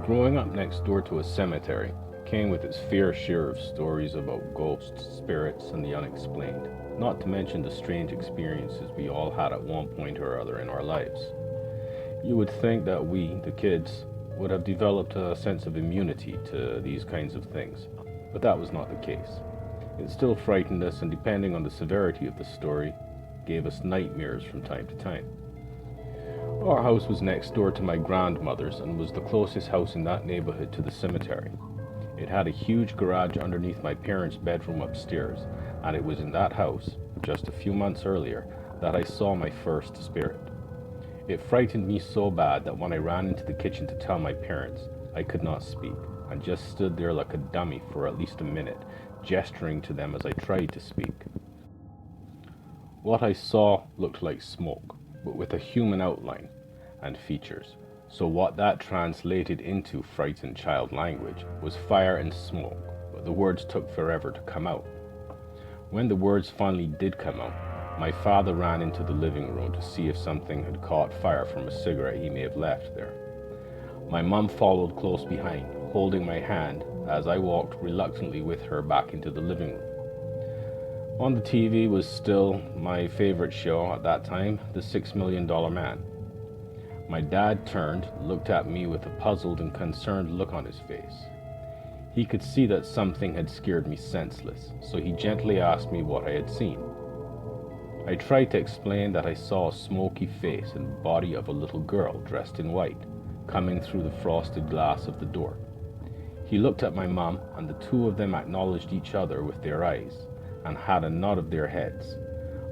Growing up next door to a cemetery came with its fair share of stories about ghosts, spirits, and the unexplained, not to mention the strange experiences we all had at one point or other in our lives. You would think that we, the kids, would have developed a sense of immunity to these kinds of things, but that was not the case. It still frightened us, and depending on the severity of the story, gave us nightmares from time to time. Our house was next door to my grandmother's and was the closest house in that neighborhood to the cemetery. It had a huge garage underneath my parents' bedroom upstairs, and it was in that house, just a few months earlier, that I saw my first spirit. It frightened me so bad that when I ran into the kitchen to tell my parents, I could not speak, and just stood there like a dummy for at least a minute, gesturing to them as I tried to speak. What I saw looked like smoke, but with a human outline and features. So what that translated into frightened child language was fire and smoke, but the words took forever to come out. When the words finally did come out, my father ran into the living room to see if something had caught fire from a cigarette he may have left there. My mum followed close behind, holding my hand as I walked reluctantly with her back into the living room. On the TV was still my favorite show at that time, The $6 Million Man. My dad turned, looked at me with a puzzled and concerned look on his face. He could see that something had scared me senseless, so he gently asked me what I had seen. I tried to explain that I saw a smoky face and body of a little girl dressed in white, coming through the frosted glass of the door. He looked at my mum, and the two of them acknowledged each other with their eyes, and had a nod of their heads.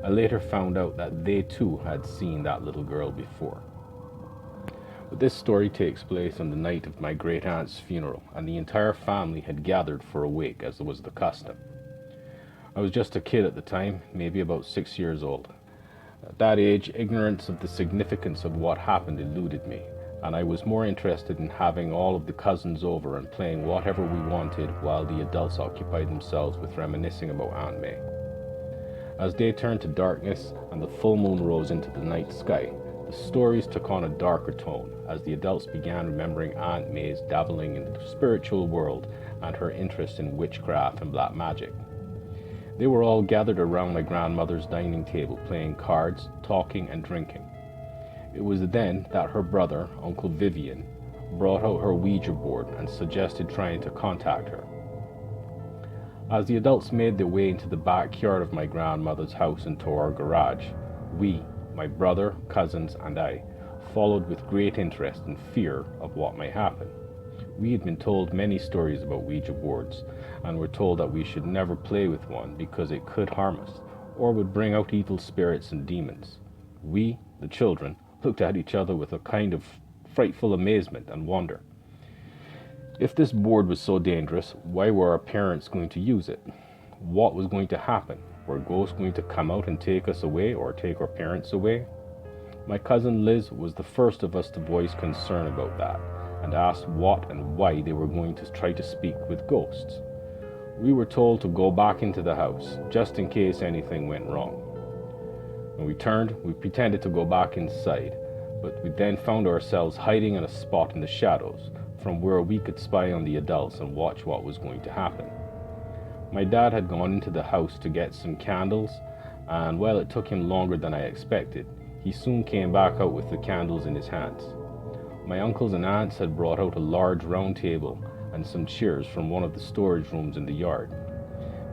I later found out that they too had seen that little girl before. But this story takes place on the night of my great-aunt's funeral, and the entire family had gathered for a wake, as was the custom. I was just a kid at the time, maybe about 6 years old. At that age, ignorance of the significance of what happened eluded me, and I was more interested in having all of the cousins over and playing whatever we wanted while the adults occupied themselves with reminiscing about Aunt May. As day turned to darkness and the full moon rose into the night sky, the stories took on a darker tone as the adults began remembering Aunt May's dabbling in the spiritual world and her interest in witchcraft and black magic. They were all gathered around my grandmother's dining table playing cards, talking, and drinking. It was then that her brother, Uncle Vivian, brought out her Ouija board and suggested trying to contact her. As the adults made their way into the backyard of my grandmother's house and to our garage, we, my brother, cousins, and I, followed with great interest and fear of what might happen. We had been told many stories about Ouija boards, and were told that we should never play with one because it could harm us, or would bring out evil spirits and demons. We, the children, looked at each other with a kind of frightful amazement and wonder. If this board was so dangerous, why were our parents going to use it? What was going to happen? Were ghosts going to come out and take us away or take our parents away? My cousin Liz was the first of us to voice concern about that and asked what and why they were going to try to speak with ghosts. We were told to go back into the house just in case anything went wrong. When we turned, we pretended to go back inside, but we then found ourselves hiding in a spot in the shadows from where we could spy on the adults and watch what was going to happen. My dad had gone into the house to get some candles, and while it took him longer than I expected, he soon came back out with the candles in his hands. My uncles and aunts had brought out a large round table and some chairs from one of the storage rooms in the yard.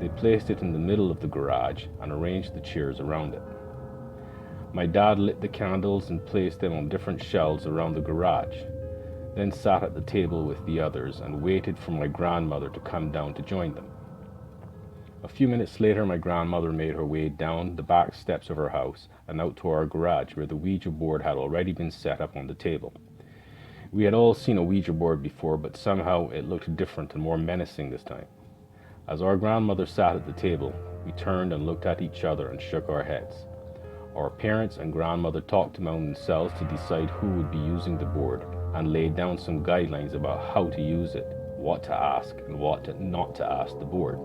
They placed it in the middle of the garage and arranged the chairs around it. My dad lit the candles and placed them on different shelves around the garage, then sat at the table with the others and waited for my grandmother to come down to join them. A few minutes later, my grandmother made her way down the back steps of her house and out to our garage where the Ouija board had already been set up on the table. We had all seen a Ouija board before, but somehow it looked different and more menacing this time. As our grandmother sat at the table, we turned and looked at each other and shook our heads. Our parents and grandmother talked among themselves to decide who would be using the board and laid down some guidelines about how to use it, what to ask, and what not to ask the board.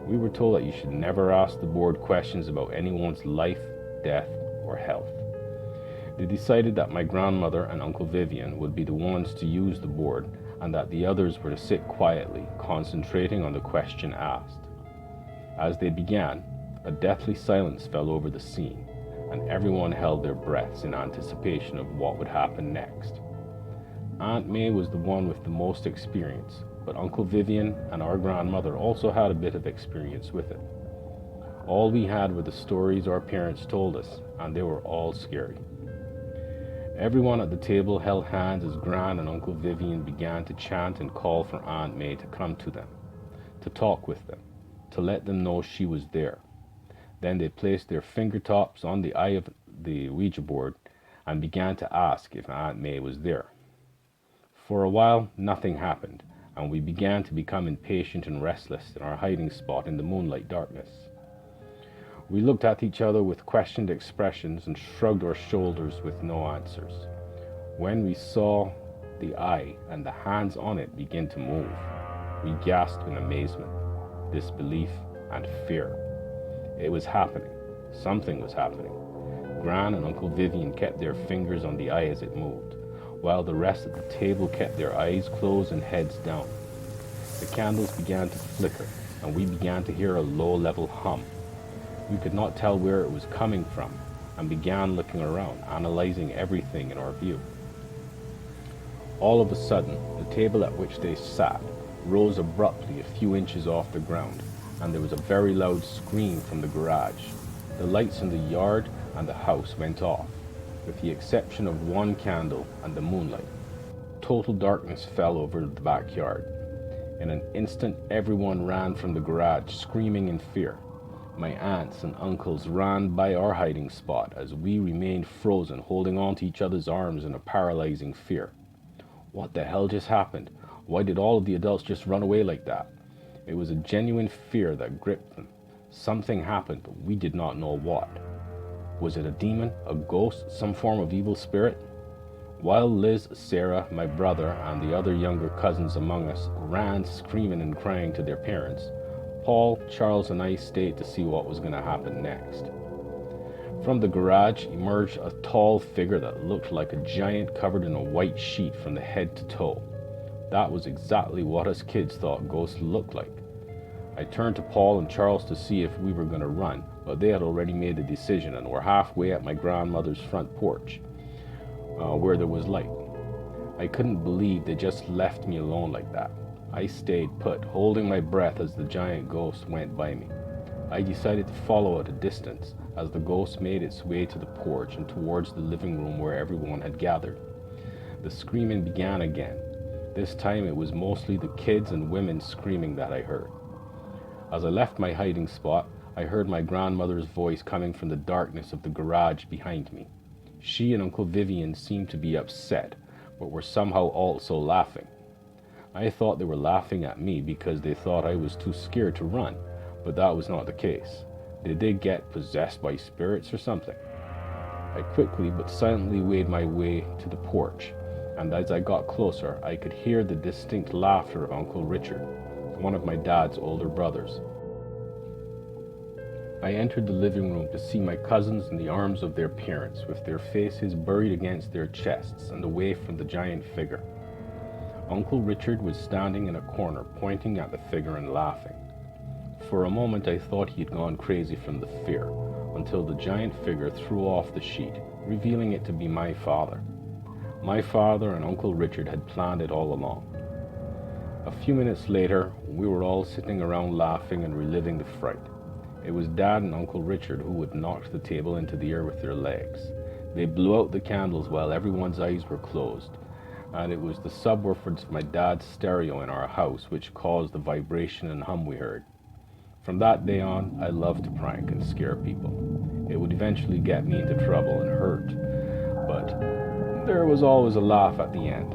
We were told that you should never ask the board questions about anyone's life, death, or health. They decided that my grandmother and Uncle Vivian would be the ones to use the board, and that the others were to sit quietly, concentrating on the question asked. As they began, a deathly silence fell over the scene, and everyone held their breaths in anticipation of what would happen next. Aunt May was the one with the most experience, but Uncle Vivian and our grandmother also had a bit of experience with it. All we had were the stories our parents told us, and they were all scary. Everyone at the table held hands as Gran and Uncle Vivian began to chant and call for Aunt May to come to them, to talk with them, to let them know she was there. Then they placed their fingertips on the eye of the Ouija board and began to ask if Aunt May was there. For a while, nothing happened, and we began to become impatient and restless in our hiding spot in the moonlight darkness. We looked at each other with questioned expressions and shrugged our shoulders with no answers. When we saw the eye and the hands on it begin to move, we gasped in amazement, disbelief, and fear. It was happening. Something was happening. Gran and Uncle Vivian kept their fingers on the eye as it moved, while the rest at the table kept their eyes closed and heads down. The candles began to flicker, and we began to hear a low-level hum. We could not tell where it was coming from, and began looking around, analyzing everything in our view. All of a sudden, the table at which they sat rose abruptly a few inches off the ground, and there was a very loud scream from the garage. The lights in the yard and the house went off, with the exception of one candle and the moonlight. Total darkness fell over the backyard. In an instant, everyone ran from the garage, screaming in fear. My aunts and uncles ran by our hiding spot as we remained frozen, holding on to each other's arms in a paralyzing fear. What the hell just happened? Why did all of the adults just run away like that? It was a genuine fear that gripped them. Something happened, but we did not know what. Was it a demon, a ghost, some form of evil spirit? While Liz, Sarah, my brother, and the other younger cousins among us ran screaming and crying to their parents, Paul, Charles, and I stayed to see what was going to happen next. From the garage emerged a tall figure that looked like a giant covered in a white sheet from the head to toe. That was exactly what us kids thought ghosts looked like. I turned to Paul and Charles to see if we were going to run, but they had already made the decision and were halfway at my grandmother's front porch, where there was light. I couldn't believe they just left me alone like that. I stayed put, holding my breath as the giant ghost went by me. I decided to follow at a distance as the ghost made its way to the porch and towards the living room where everyone had gathered. The screaming began again. This time it was mostly the kids and women screaming that I heard. As I left my hiding spot, I heard my grandmother's voice coming from the darkness of the garage behind me. She and Uncle Vivian seemed to be upset, but were somehow also laughing. I thought they were laughing at me because they thought I was too scared to run, but that was not the case. Did they get possessed by spirits or something? I quickly but silently made my way to the porch, and as I got closer, I could hear the distinct laughter of Uncle Richard, one of my dad's older brothers. I entered the living room to see my cousins in the arms of their parents, with their faces buried against their chests and away from the giant figure. Uncle Richard was standing in a corner, pointing at the figure and laughing. For a moment I thought he had gone crazy from the fear, until the giant figure threw off the sheet, revealing it to be my father. My father and Uncle Richard had planned it all along. A few minutes later, we were all sitting around laughing and reliving the fright. It was Dad and Uncle Richard who had knocked the table into the air with their legs. They blew out the candles while everyone's eyes were closed, and it was the subwoofers of my dad's stereo in our house which caused the vibration and hum we heard. From that day on, I loved to prank and scare people. It would eventually get me into trouble and hurt, but there was always a laugh at the end.